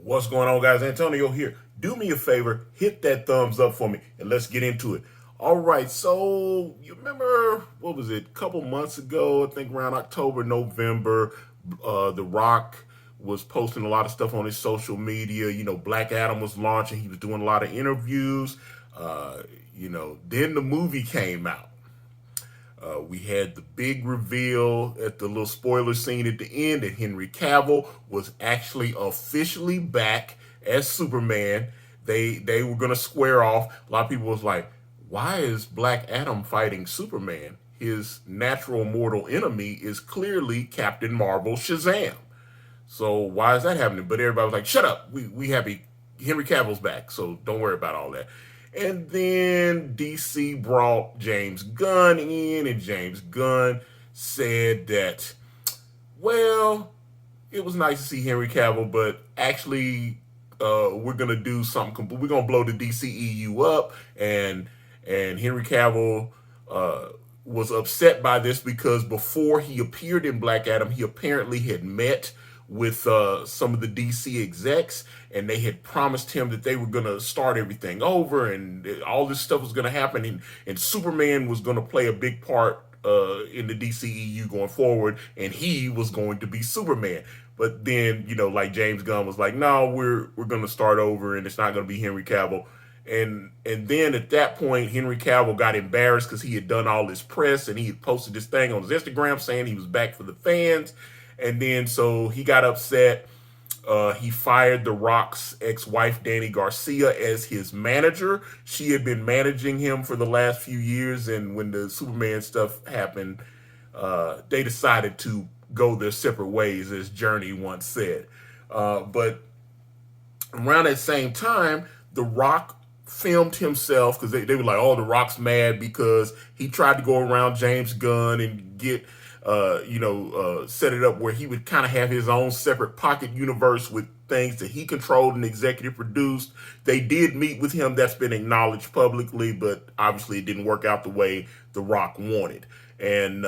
What's going on, guys? Antonio here. Do me a favor, hit that thumbs up for me, and let's get into it. All right, so you remember, what was it, a couple months ago, I think around October, November, The Rock was posting a lot of stuff on his social media. Black Adam was launching, he was doing a lot of interviews. Uh, then the movie came out. We had the big reveal at the little spoiler scene at the end that Henry Cavill was actually officially back as Superman. They were gonna square off. A lot of people was like, why is Black Adam fighting Superman? His natural mortal enemy is clearly Captain Marvel Shazam. So why is that happening? But everybody was like, shut up. We happy Henry Cavill's back, so don't worry about all that. And then DC brought James Gunn in, and James Gunn said that, well, it was nice to see Henry Cavill, but actually, we're gonna do something. We're gonna blow the DCEU up, and Henry Cavill was upset by this because before he appeared in Black Adam, he apparently had met with some of the DC execs, and they had promised him that they were going to start everything over, and all this stuff was going to happen, and Superman was going to play a big part in the DCEU going forward, and he was going to be Superman. But then, like James Gunn was like, no, we're going to start over, and it's not going to be Henry Cavill. And then at that point, Henry Cavill got embarrassed because he had done all this press, and he had posted this thing on his Instagram saying he was back for the fans. And then so he got upset. He fired The Rock's ex-wife, Danny Garcia, as his manager. She had been managing him for the last few years, and when the Superman stuff happened, they decided to go their separate ways, as Journey once said. But around that same time, The Rock filmed himself because they were like, oh, The Rock's mad because he tried to go around James Gunn and get set it up where he would kind of have his own separate pocket universe with things that he controlled and executive produced. They did meet with him. That's been acknowledged publicly, but obviously it didn't work out the way The Rock wanted. And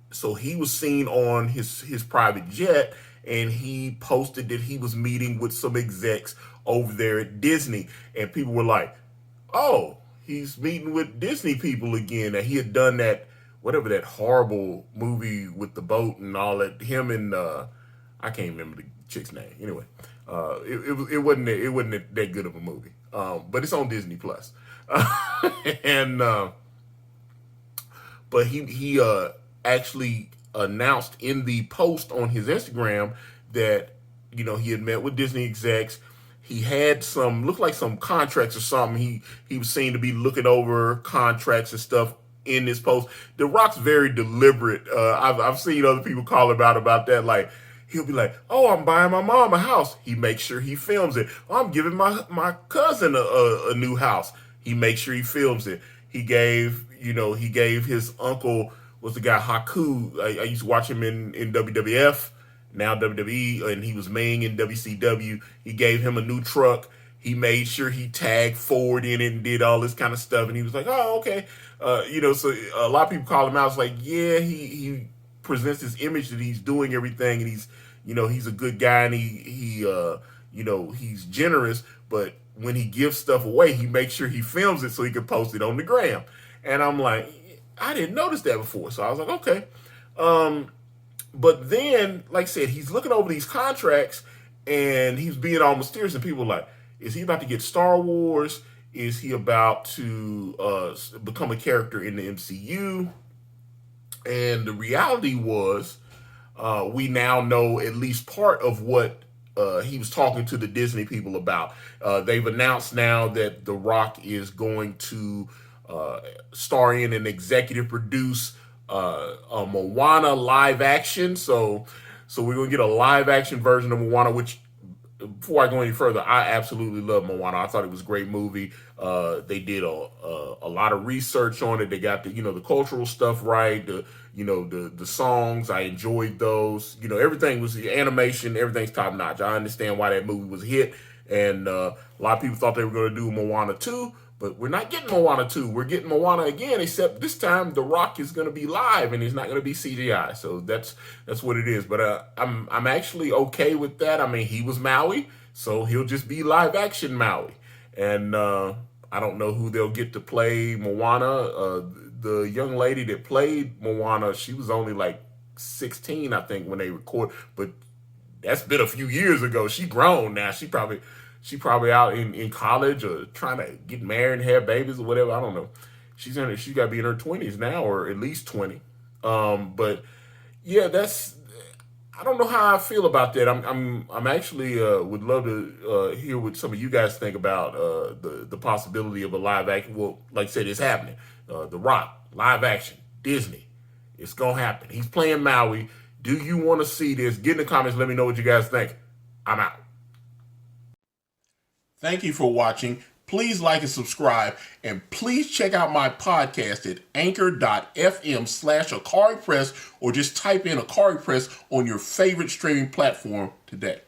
so he was seen on his private jet, and he posted that he was meeting with some execs over there at Disney. And people were like, oh, he's meeting with Disney people again. And he had done that, whatever that horrible movie with the boat and all that. Him and I can't remember the chick's name. Anyway, it wasn't that good of a movie, but it's on Disney Plus. And but he actually announced in the post on his Instagram that he had met with Disney execs. He had looked like some contracts or something. He was seen to be looking over contracts and stuff in this post. The Rock's very deliberate. I've seen other people call about that. Like, he'll be like, "Oh, I'm buying my mom a house." He makes sure he films it. "Oh, I'm giving my cousin a new house." He makes sure he films it. He gave his uncle, was the guy Haku. I used to watch him in WWF, now WWE, and he was Ming in WCW. He gave him a new truck. He made sure he tagged Ford in it and did all this kind of stuff. And he was like, "Oh, okay." So a lot of people call him out. It's like, yeah, he presents this image that he's doing everything, and he's a good guy, and he's generous. But when he gives stuff away, he makes sure he films it so he can post it on the gram. And I'm like, I didn't notice that before. So I was like, okay. But then, like I said, he's looking over these contracts, and he's being all mysterious, and people are like, is he about to get Star Wars? Is he about to become a character in the MCU? And the reality was, we now know at least part of what he was talking to the Disney people about. They've announced now that The Rock is going to star in and executive produce a Moana live action. So we're going to get a live action version of Moana, which, before I go any further, I absolutely love Moana. I thought it was a great movie. They did a lot of research on it. They got the cultural stuff right. The songs, I enjoyed those. Everything was, the animation, everything's top notch. I understand why that movie was a hit, and a lot of people thought they were going to do Moana 2, But we're not getting Moana 2. We're getting Moana again, except this time The Rock is going to be live and he's not going to be CGI. So that's what it is. But I'm actually okay with that. I mean, he was Maui, so he'll just be live action Maui. And I don't know who they'll get to play Moana. The young lady that played Moana, she was only like 16, I think, when they record. But that's been a few years ago. She grown now. She probably out in college or trying to get married and have babies or whatever. I don't know. She's got to be in her 20s now, or at least 20. But yeah, I don't know how I feel about that. I'm actually would love to hear what some of you guys think about the possibility of a live action. Well, like I said, it's happening. The Rock live action Disney. It's gonna happen. He's playing Maui. Do you want to see this? Get in the comments. Let me know what you guys think. I'm out. Thank you for watching. Please like and subscribe, and please check out my podcast at anchor.fm/AkariPress, or just type in Akari Press on your favorite streaming platform today.